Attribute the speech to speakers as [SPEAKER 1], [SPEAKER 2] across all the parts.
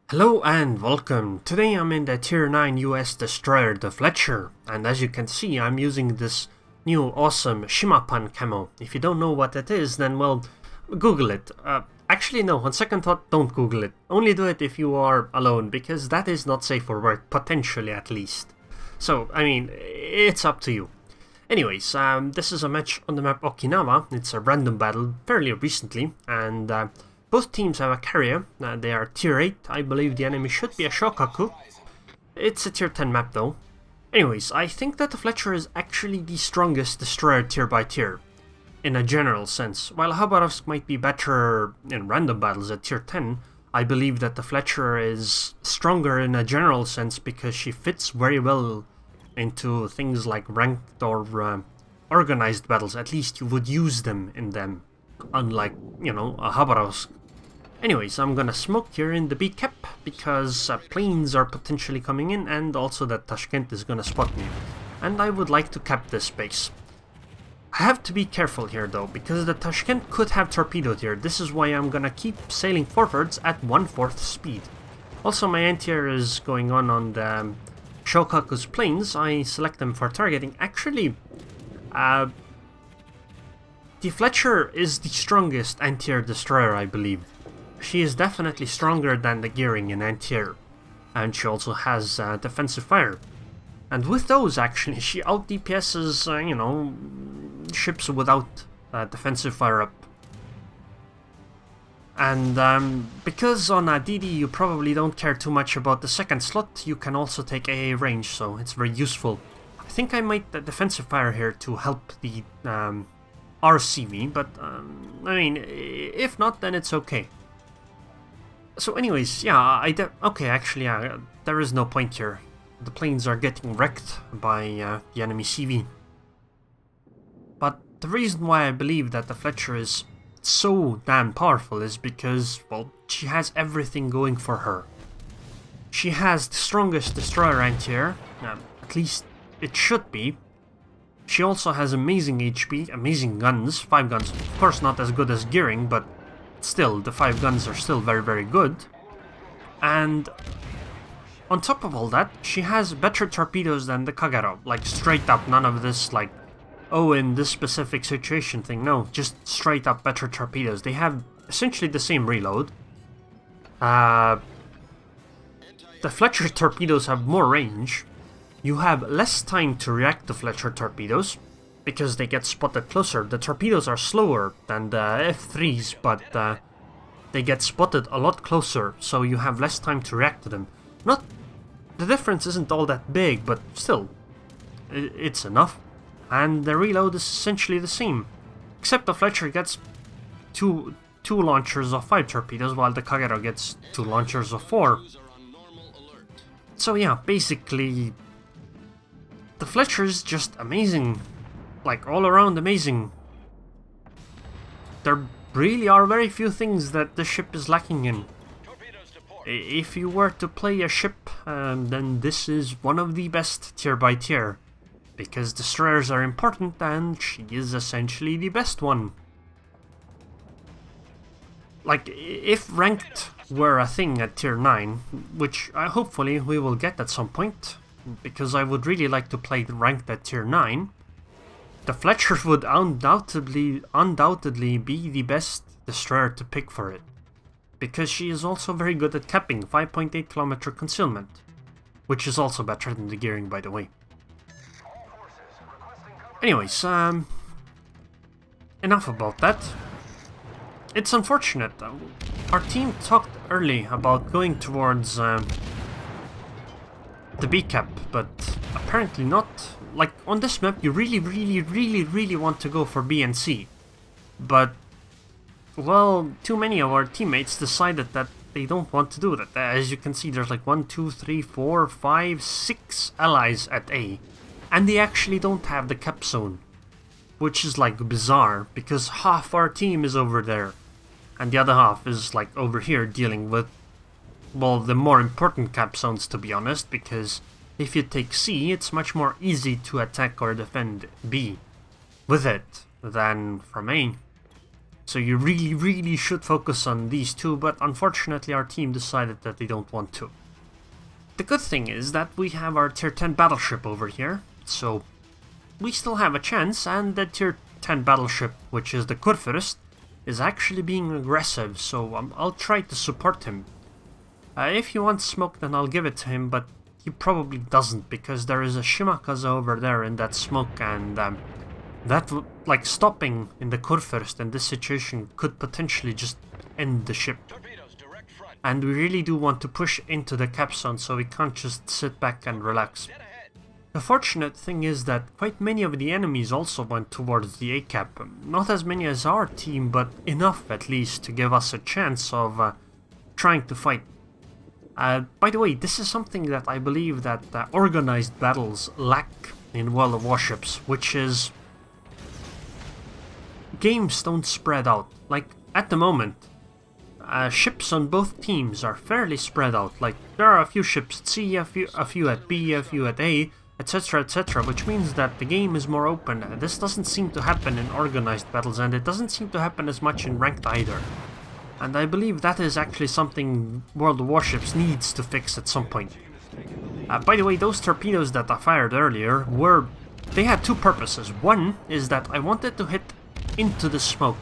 [SPEAKER 1] Hello and welcome. Today I'm in the Tier 9 US destroyer, the Fletcher, and as you can see I'm using this new awesome Shimapan camo. If you don't know what it is, then well, Google it. Actually no, on second thought, don't Google it. Only do it if you are alone, because that is not safe for work, potentially at least. So, I mean, it's up to you. Anyways, this is a match on the map Okinawa. It's a random battle fairly recently, and both teams have a carrier. They are tier 8. I believe the enemy should be a Shokaku. It's a tier 10 map though. Anyways, I think that the Fletcher is actually the strongest destroyer tier by tier, in a general sense. While Khabarovsk might be better in random battles at tier 10, I believe that the Fletcher is stronger in a general sense because she fits very well into things like ranked or organized battles. At least you would use them in them, unlike, you know, a Khabarovsk. Anyways, I'm gonna smoke here in the B cap because planes are potentially coming in, and also that Tashkent is gonna spot me. And I would like to cap this base. I have to be careful here though, because the Tashkent could have torpedoed here. This is why I'm gonna keep sailing forwards at 1/4 speed. Also, my anti-air is going on the Shokaku's planes. I select them for targeting. Actually, the Fletcher is the strongest anti-air destroyer, I believe. She is definitely stronger than the Gearing in anti-air, and she also has defensive fire. And with those, actually, she out DPS's, you know, ships without defensive fire up. And because on a DD you probably don't care too much about the second slot, you can also take AA range, so it's very useful. I think I might defensive fire here to help the RCV, but I mean, if not, then it's okay. So anyways, yeah, okay, actually, there is no point here. The planes are getting wrecked by the enemy CV. But the reason why I believe that the Fletcher is so damn powerful is because, well, she has everything going for her. She has the strongest destroyer anti-air, at least it should be. She also has amazing HP, amazing guns, 5 guns, of course not as good as Gearing, but still, the 5 guns are still very, very good. And on top of all that, she has better torpedoes than the Kagero. Like, straight up, none of this, like, oh, in this specific situation thing. No, just straight up better torpedoes. They have essentially the same reload. The Fletcher torpedoes have more range. You have less time to react to Fletcher torpedoes, because they get spotted closer. The torpedoes are slower than the F3s, but they get spotted a lot closer, so you have less time to react to them. The difference isn't all that big, but still, it's enough. And the reload is essentially the same, except the Fletcher gets two launchers of 5 torpedoes, while the Kagero gets 2 launchers of 4. So yeah, basically, the Fletcher is just amazing. Like, all around amazing. There really are very few things that the ship is lacking in. If you were to play a ship, then this is one of the best tier by tier. Because destroyers are important, and she is essentially the best one. Like, if ranked were a thing at tier 9, which hopefully we will get at some point, because I would really like to play ranked at tier 9, the Fletcher would undoubtedly be the best destroyer to pick for it. Because she is also very good at capping 5.8 kilometer concealment, which is also better than the Gearing, by the way. Anyways, enough about that. It's unfortunate. Our team talked early about going towards the B cap, but apparently not. Like, on this map, you really want to go for B and C. But, well, too many of our teammates decided that they don't want to do that. As you can see, there's like 1, 2, 3, 4, 5, 6 allies at A. And they actually don't have the cap zone. Which is, like, bizarre, because half our team is over there. And the other half is, like, over here dealing with, well, the more important cap zones, to be honest, because if you take C, it's much more easy to attack or defend B with it than from A. So you really should focus on these two, but unfortunately our team decided that they don't want to. The good thing is that we have our tier 10 battleship over here, so we still have a chance, and the tier 10 battleship, which is the Kurfürst, is actually being aggressive, so I'll try to support him. If he wants smoke, then I'll give it to him, but he probably doesn't, because there is a Shimakaze over there in that smoke, and that, like, stopping in the Kurfürst in this situation could potentially just end the ship. And we really do want to push into the cap zone, so we can't just sit back and relax. The fortunate thing is that quite many of the enemies also went towards the A cap. Not as many as our team, but enough at least to give us a chance of trying to fight. By the way, this is something that I believe that organized battles lack in World of Warships, which is games don't spread out. Like, at the moment, ships on both teams are fairly spread out. Like, there are a few ships at C, a few at B, a few at A, etc, etc, which means that the game is more open. This doesn't seem to happen in organized battles, and it doesn't seem to happen as much in ranked either. And I believe that is actually something World of Warships needs to fix at some point. By the way, those torpedoes that I fired earlier they had two purposes. One is that I wanted to hit into the smoke,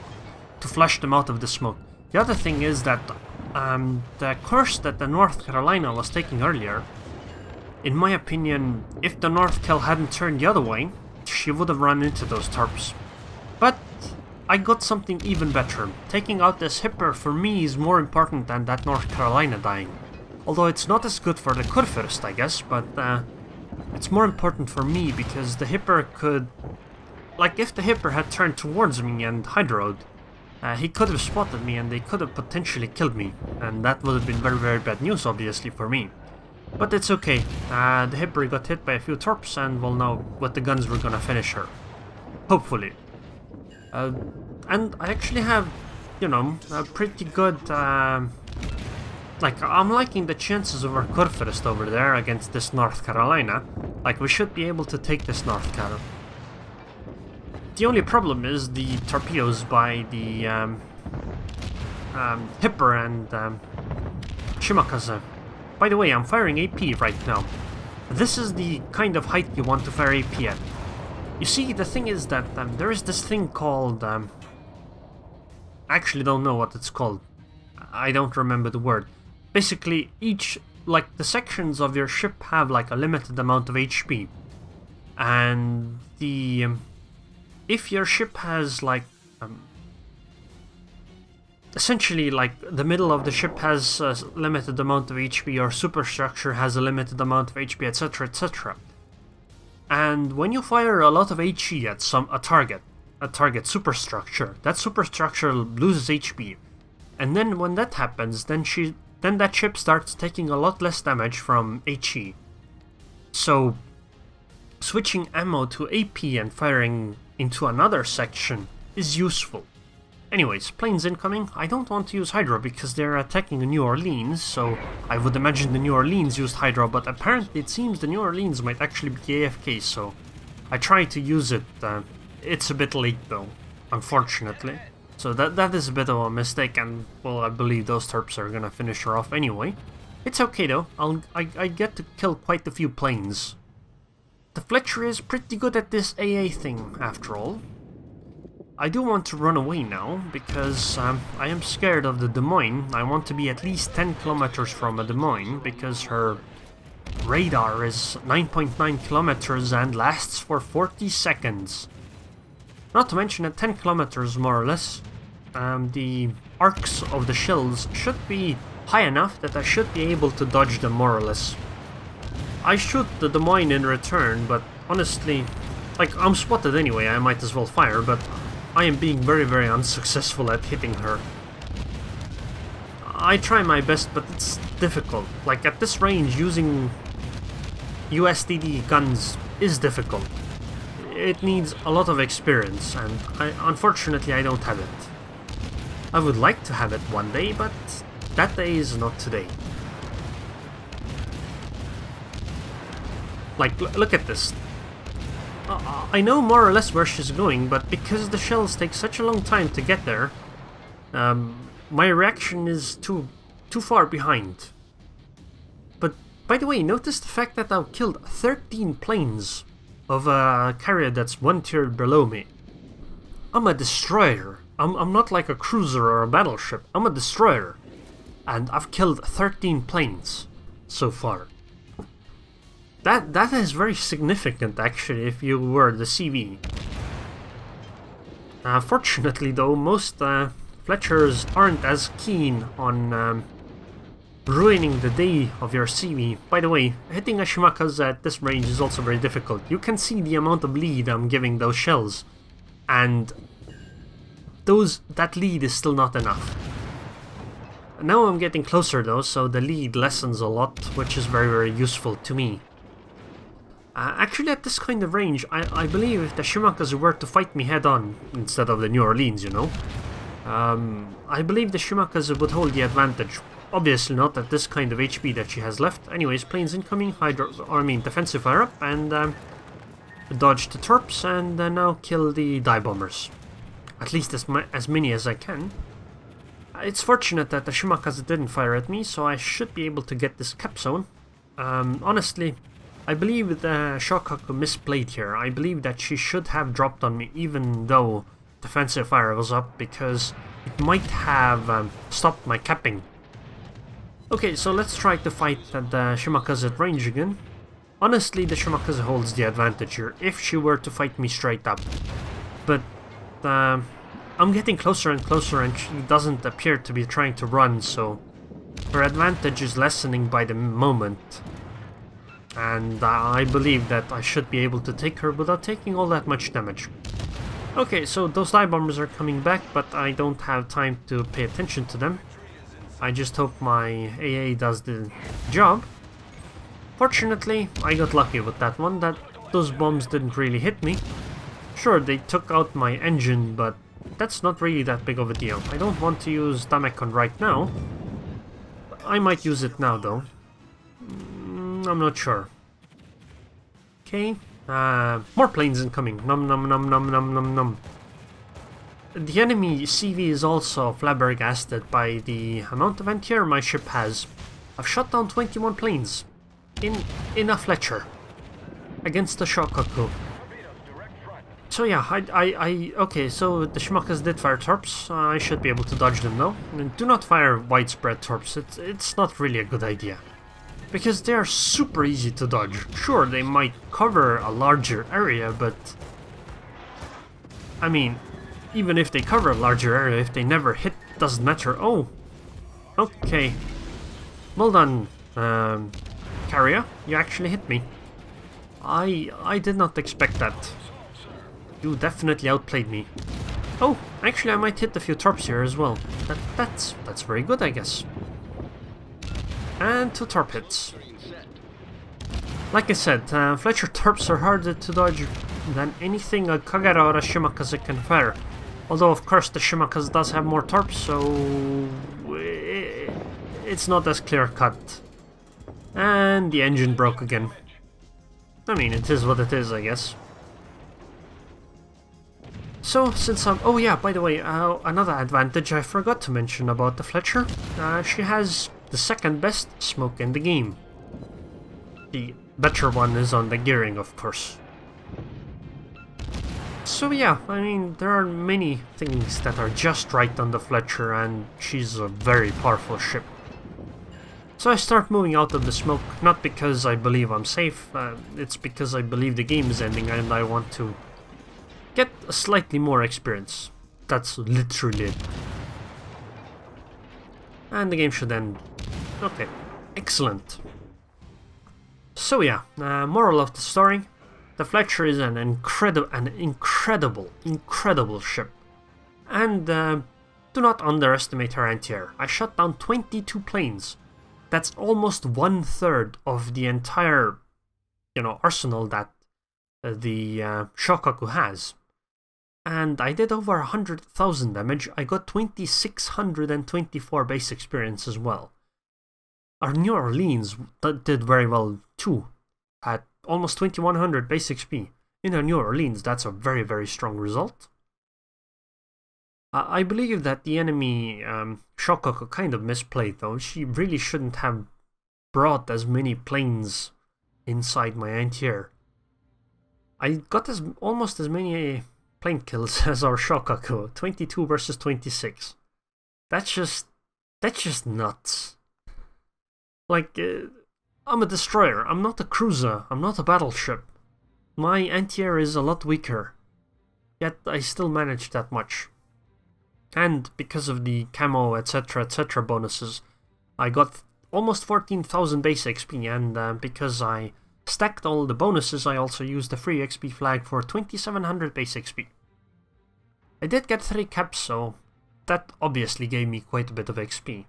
[SPEAKER 1] to flush them out of the smoke. The other thing is that the course that the North Carolina was taking earlier, in my opinion, if the North Cal hadn't turned the other way, she would have run into those torps. But I got something even better. Taking out this Hipper for me is more important than that North Carolina dying. Although it's not as good for the Kurfürst, I guess, but it's more important for me because the Hipper could... Like, if the Hipper had turned towards me and hydroed, he could have spotted me and they could have potentially killed me. And that would have been very bad news, obviously, for me. But it's okay. The Hipper got hit by a few torps, and well, now with the guns we're gonna finish her. Hopefully. And I actually have, you know, a pretty good, like, I'm liking the chances of our Kurfürst over there against this North Carolina. Like, we should be able to take this North Carolina. The only problem is the torpedoes by the Hipper and Shimakaze. By the way, I'm firing AP right now. This is the kind of height you want to fire AP at. You see, the thing is that there is this thing called... I actually don't know what it's called. I don't remember the word. Basically, like, the sections of your ship have, like, a limited amount of HP. And the... if your ship has, like... essentially, like, the middle of the ship has a limited amount of HP, or superstructure has a limited amount of HP, etc, etc. And when you fire a lot of HE at a target superstructure, that superstructure loses HP. And then when that happens, then that ship starts taking a lot less damage from HE. So, switching ammo to AP and firing into another section is useful. Anyways, planes incoming. I don't want to use Hydra because they're attacking New Orleans, so I would imagine the New Orleans used Hydra, but apparently it seems the New Orleans might actually be AFK, so I tried to use it. It's a bit late though, unfortunately. So that is a bit of a mistake, and well, I believe those torps are gonna finish her off anyway. It's okay though, I get to kill quite a few planes. The Fletcher is pretty good at this AA thing, after all. I do want to run away now, because I am scared of the Des Moines. I want to be at least 10 kilometers from a Des Moines, because her radar is 9.9 kilometers and lasts for 40 seconds. Not to mention at 10 kilometers more or less, the arcs of the shells should be high enough that I should be able to dodge them more or less. I shoot the Des Moines in return, but honestly, like, I'm spotted anyway, I might as well fire, but I am being very unsuccessful at hitting her. I try my best, but it's difficult. Like, at this range, using USDD guns is difficult. It needs a lot of experience, and unfortunately I don't have it. I would like to have it one day, but that day is not today. Like, look at this. I know more or less where she's going, but because the shells take such a long time to get there, My reaction is too far behind. But by the way, notice the fact that I've killed 13 planes of a carrier that's one tier below me. I'm a destroyer. I'm not like a cruiser or a battleship. I'm a destroyer. And I've killed 13 planes so far. That is very significant, actually, if you were the CV. Fortunately, though, most Fletchers aren't as keen on ruining the day of your CV. By the way, hitting a Shimakaze at this range is also very difficult. You can see the amount of lead I'm giving those shells, and that lead is still not enough. Now I'm getting closer though, so the lead lessens a lot, which is very, very useful to me. Actually, at this kind of range, I believe if the Shimakaze were to fight me head-on, instead of the New Orleans, you know, I believe the Shimakaze would hold the advantage. Obviously not at this kind of HP that she has left. Anyways, planes incoming, defensive fire up, and dodge the torps, and now kill the dive bombers. At least as many as I can. It's fortunate that the Shimakaze didn't fire at me, so I should be able to get this cap zone. Honestly, I believe the Shokaku misplayed here. I believe that she should have dropped on me even though defensive fire was up, because it might have stopped my capping. Okay, so let's try to fight at the Shimakaze at range again. Honestly, the Shimakaze holds the advantage here if she were to fight me straight up. But I'm getting closer and closer, and she doesn't appear to be trying to run, so her advantage is lessening by the moment. And I believe that I should be able to take her without taking all that much damage. Okay, so those dive bombers are coming back, but I don't have time to pay attention to them. I just hope my AA does the job. Fortunately, I got lucky with that one, that those bombs didn't really hit me. Sure, they took out my engine, but that's not really that big of a deal. I don't want to use Damekon right now. I might use it now, though. I'm not sure. Okay. More planes incoming. Num num num num num num num. The enemy CV is also flabbergasted by the amount of anti-air my ship has. I've shot down 21 planes in a Fletcher against the Shokaku. So yeah, okay, so the Shimakaze did fire torps. I should be able to dodge them now. And do not fire widespread torps. It's not really a good idea, because they are super easy to dodge. Sure, they might cover a larger area, but I mean, even if they cover a larger area, if they never hit, doesn't matter. Oh, okay. Well done, carrier. You actually hit me. I did not expect that. You definitely outplayed me. Oh, actually, I might hit a few torps here as well. That's very good, I guess. And 2 torp hits. Like I said, Fletcher torps are harder to dodge than anything a Kagera or a Shimakaze can fire. Although, of course, the Shimakaze does have more torps, so it's not as clear-cut. And the engine broke again. I mean, it is what it is, I guess. So, since I'm... Oh yeah, by the way, another advantage I forgot to mention about the Fletcher. She has the second best smoke in the game. The better one is on the gearing, of course. So yeah, I mean, there are many things that are just right on the Fletcher, and she's a very powerful ship. So I start moving out of the smoke, not because I believe I'm safe, it's because I believe the game is ending and I want to get a slightly more experience. That's literally it. And the game should end. Okay, excellent. So yeah, moral of the story. The Fletcher is an incredible ship. And do not underestimate her anti-air. I shot down 22 planes. That's almost 1/3 of the entire, arsenal that the Shokaku has. And I did over 100,000 damage. I got 2,624 base experience as well. Our New Orleans did very well too, at almost 2,100 base XP. In our New Orleans, that's a very, very strong result. I believe that the enemy Shokaku kind of misplayed though. She really shouldn't have brought as many planes inside my anti-air. I got almost as many plane kills as our Shokaku, 22 versus 26. That's just nuts. Like, I'm a destroyer, I'm not a cruiser, I'm not a battleship. My anti-air is a lot weaker, yet I still managed that much. And because of the camo etc bonuses, I got almost 14,000 base XP, and because I stacked all the bonuses, I also used the free XP flag for 2,700 base XP. I did get 3 caps, so that obviously gave me quite a bit of XP.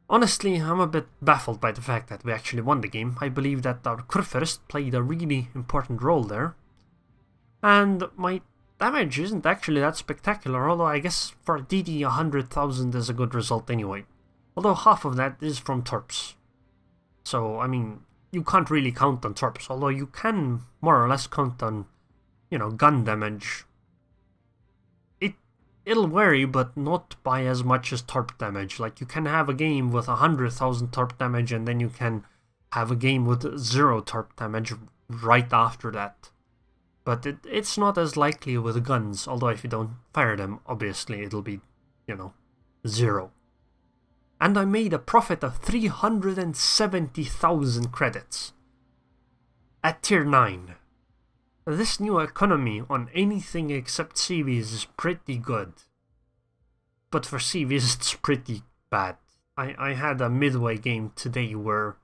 [SPEAKER 1] Honestly, I'm a bit baffled by the fact that we actually won the game. I believe that our Kurfürst played a really important role there. And my damage isn't actually that spectacular, although I guess for DD 100,000 is a good result anyway. Although half of that is from torps. So, I mean, you can't really count on torps, although you can more or less count on, you know, gun damage. It'll vary, but not by as much as torp damage. Like, you can have a game with 100,000 torp damage, and then you can have a game with 0 torp damage right after that. But it's not as likely with guns, although if you don't fire them, obviously it'll be, you know, 0. And I made a profit of 370,000 credits. At tier 9. This new economy on anything except CVs is pretty good. But for CVs it's pretty bad. I had a midway game today where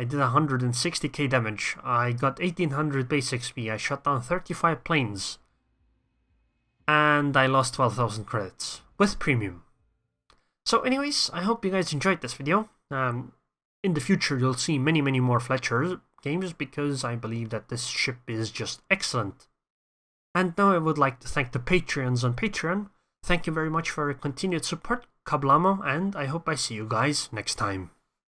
[SPEAKER 1] I did 160k damage, I got 1800 base XP, I shot down 35 planes, and I lost 12,000 credits, with premium. So anyways, I hope you guys enjoyed this video. In the future you'll see many more Fletcher games, because I believe that this ship is just excellent. And now I would like to thank the Patreons on Patreon. Thank you very much for your continued support, Kablamo, and I hope I see you guys next time.